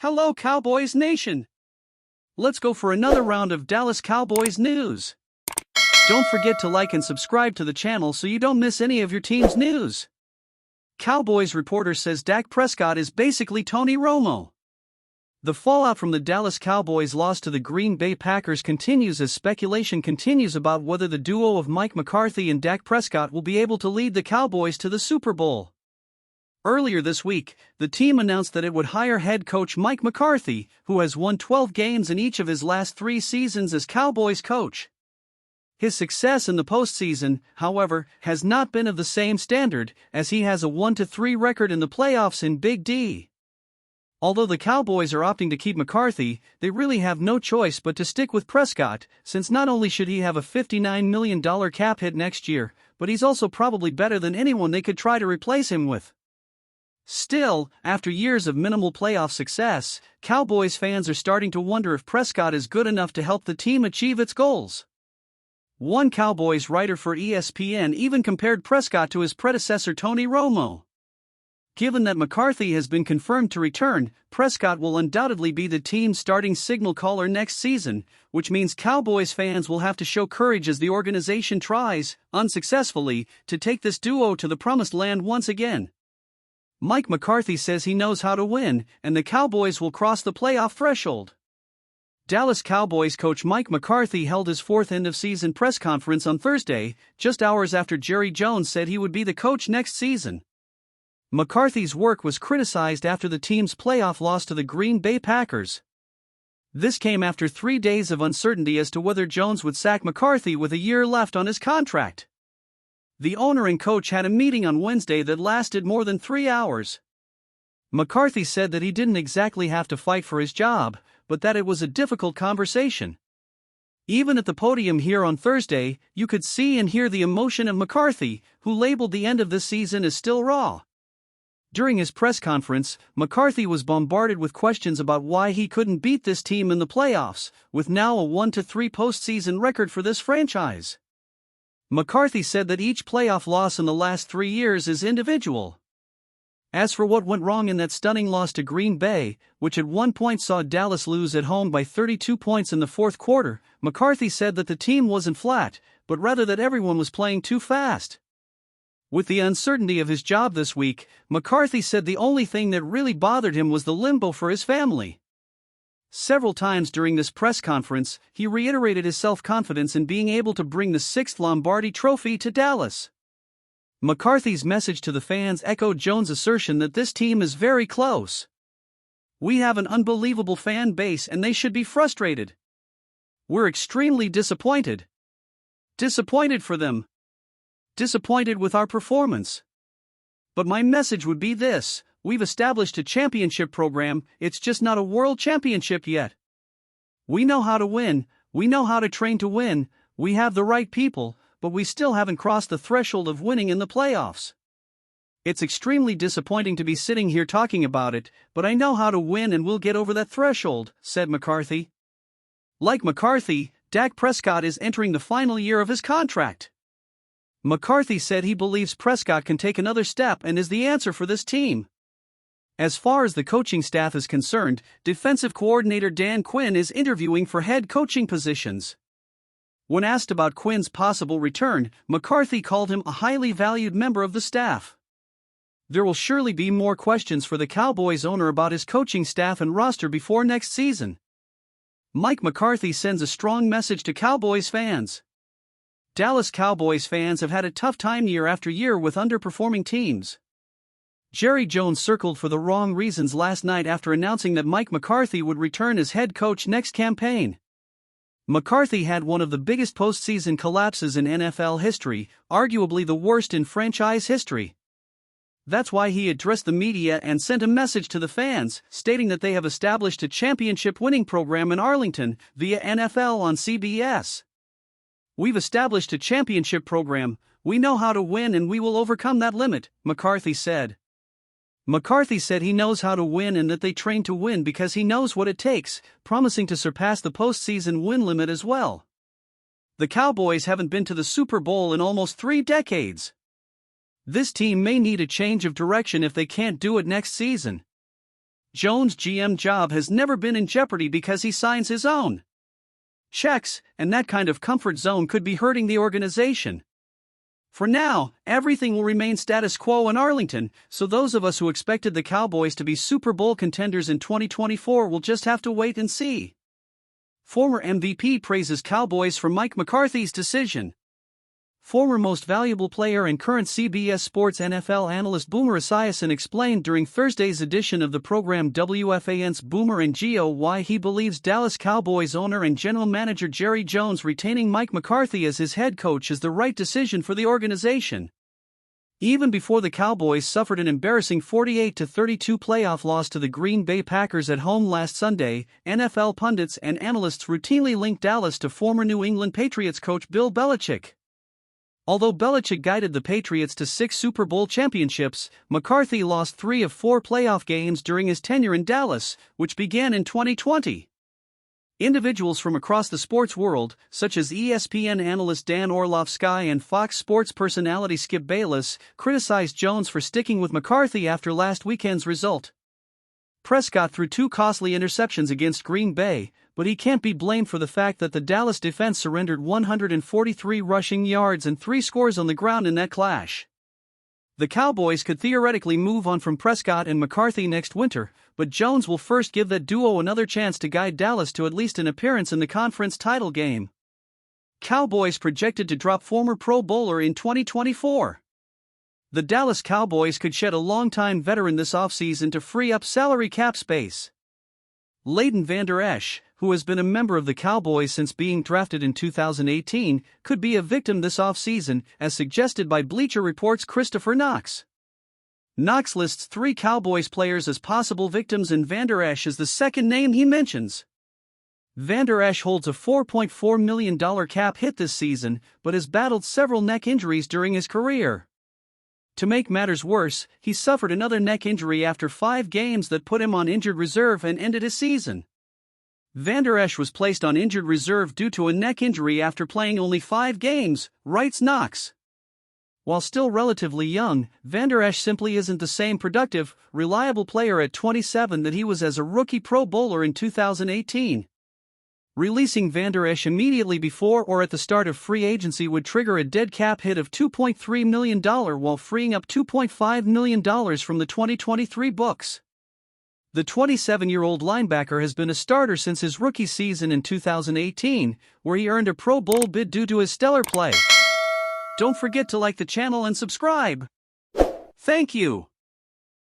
Hello Cowboys Nation! Let's go for another round of Dallas Cowboys news. Don't forget to like and subscribe to the channel so you don't miss any of your team's news. Cowboys reporter says Dak Prescott is basically Tony Romo. The fallout from the Dallas Cowboys' loss to the Green Bay Packers continues as speculation continues about whether the duo of Mike McCarthy and Dak Prescott will be able to lead the Cowboys to the Super Bowl. Earlier this week, the team announced that it would hire head coach Mike McCarthy, who has won 12 games in each of his last 3 seasons as Cowboys coach. His success in the postseason, however, has not been of the same standard, as he has a 1-3 record in the playoffs in Big D. Although the Cowboys are opting to keep McCarthy, they really have no choice but to stick with Prescott, since not only should he have a $59 million cap hit next year, but he's also probably better than anyone they could try to replace him with. Still, after years of minimal playoff success, Cowboys fans are starting to wonder if Prescott is good enough to help the team achieve its goals. One Cowboys writer for ESPN even compared Prescott to his predecessor Tony Romo. Given that McCarthy has been confirmed to return, Prescott will undoubtedly be the team's starting signal caller next season, which means Cowboys fans will have to show courage as the organization tries, unsuccessfully, to take this duo to the promised land once again. Mike McCarthy says he knows how to win, and the Cowboys will cross the playoff threshold. Dallas Cowboys coach Mike McCarthy held his 4th end-of-season press conference on Thursday, just hours after Jerry Jones said he would be the coach next season. McCarthy's work was criticized after the team's playoff loss to the Green Bay Packers. This came after 3 days of uncertainty as to whether Jones would sack McCarthy with a year left on his contract. The owner and coach had a meeting on Wednesday that lasted more than 3 hours. McCarthy said that he didn't exactly have to fight for his job, but that it was a difficult conversation. Even at the podium here on Thursday, you could see and hear the emotion of McCarthy, who labeled the end of this season as still raw. During his press conference, McCarthy was bombarded with questions about why he couldn't beat this team in the playoffs, with now a 1-3 postseason record for this franchise. McCarthy said that each playoff loss in the last 3 years is individual. As for what went wrong in that stunning loss to Green Bay, which at one point saw Dallas lose at home by 32 points in the 4th quarter, McCarthy said that the team wasn't flat, but rather that everyone was playing too fast. With the uncertainty of his job this week, McCarthy said the only thing that really bothered him was the limbo for his family. Several times during this press conference, he reiterated his self-confidence in being able to bring the 6th Lombardi Trophy to Dallas. McCarthy's message to the fans echoed Jones' assertion that this team is very close. "We have an unbelievable fan base and they should be frustrated. We're extremely disappointed. Disappointed for them. Disappointed with our performance. But my message would be this: we've established a championship program, it's just not a world championship yet. We know how to win, we know how to train to win, we have the right people, but we still haven't crossed the threshold of winning in the playoffs. It's extremely disappointing to be sitting here talking about it, but I know how to win and we'll get over that threshold," said McCarthy. Like McCarthy, Dak Prescott is entering the final year of his contract. McCarthy said he believes Prescott can take another step and is the answer for this team. As far as the coaching staff is concerned, defensive coordinator Dan Quinn is interviewing for head coaching positions. When asked about Quinn's possible return, McCarthy called him a highly valued member of the staff. There will surely be more questions for the Cowboys owner about his coaching staff and roster before next season. Mike McCarthy sends a strong message to Cowboys fans. Dallas Cowboys fans have had a tough time year after year with underperforming teams. Jerry Jones circled for the wrong reasons last night after announcing that Mike McCarthy would return as head coach next campaign. McCarthy had one of the biggest postseason collapses in NFL history, arguably the worst in franchise history. That's why he addressed the media and sent a message to the fans, stating that they have established a championship winning program in Arlington, via NFL on CBS. "We've established a championship program, we know how to win and we will overcome that limit," McCarthy said. McCarthy said he knows how to win and that they train to win because he knows what it takes, promising to surpass the postseason win limit as well. The Cowboys haven't been to the Super Bowl in almost 3 decades. This team may need a change of direction if they can't do it next season. Jones' GM job has never been in jeopardy because he signs his own checks, and that kind of comfort zone could be hurting the organization. For now, everything will remain status quo in Arlington, so those of us who expected the Cowboys to be Super Bowl contenders in 2024 will just have to wait and see. Former MVP praises Cowboys for Mike McCarthy's decision. Former Most Valuable Player and current CBS Sports NFL analyst Boomer Esiason explained during Thursday's edition of the program WFAN's Boomer and Geo why he believes Dallas Cowboys owner and general manager Jerry Jones retaining Mike McCarthy as his head coach is the right decision for the organization. Even before the Cowboys suffered an embarrassing 48-32 playoff loss to the Green Bay Packers at home last Sunday, NFL pundits and analysts routinely linked Dallas to former New England Patriots coach Bill Belichick. Although Belichick guided the Patriots to 6 Super Bowl championships, McCarthy lost 3 of 4 playoff games during his tenure in Dallas, which began in 2020. Individuals from across the sports world, such as ESPN analyst Dan Orlovsky and Fox Sports personality Skip Bayless, criticized Jones for sticking with McCarthy after last weekend's result. Prescott threw 2 costly interceptions against Green Bay, but he can't be blamed for the fact that the Dallas defense surrendered 143 rushing yards and 3 scores on the ground in that clash. The Cowboys could theoretically move on from Prescott and McCarthy next winter, but Jones will first give that duo another chance to guide Dallas to at least an appearance in the conference title game. Cowboys projected to drop former Pro Bowler in 2024. The Dallas Cowboys could shed a longtime veteran this offseason to free up salary cap space. Leighton Vander Esch, who has been a member of the Cowboys since being drafted in 2018, could be a victim this offseason, as suggested by Bleacher Report's Christopher Knox. Knox lists 3 Cowboys players as possible victims, and Vander Esch is the second name he mentions. Vander Esch holds a $4.4 million cap hit this season, but has battled several neck injuries during his career. To make matters worse, he suffered another neck injury after 5 games that put him on injured reserve and ended his season. Vander Esch was placed on injured reserve due to a neck injury after playing only 5 games, writes Knox. While still relatively young, Vander Esch simply isn't the same productive, reliable player at 27 that he was as a rookie Pro Bowler in 2018. Releasing Vander Esch immediately before or at the start of free agency would trigger a dead cap hit of $2.3 million while freeing up $2.5 million from the 2023 books. The 27-year-old linebacker has been a starter since his rookie season in 2018, where he earned a Pro Bowl bid due to his stellar play. Don't forget to like the channel and subscribe. Thank you.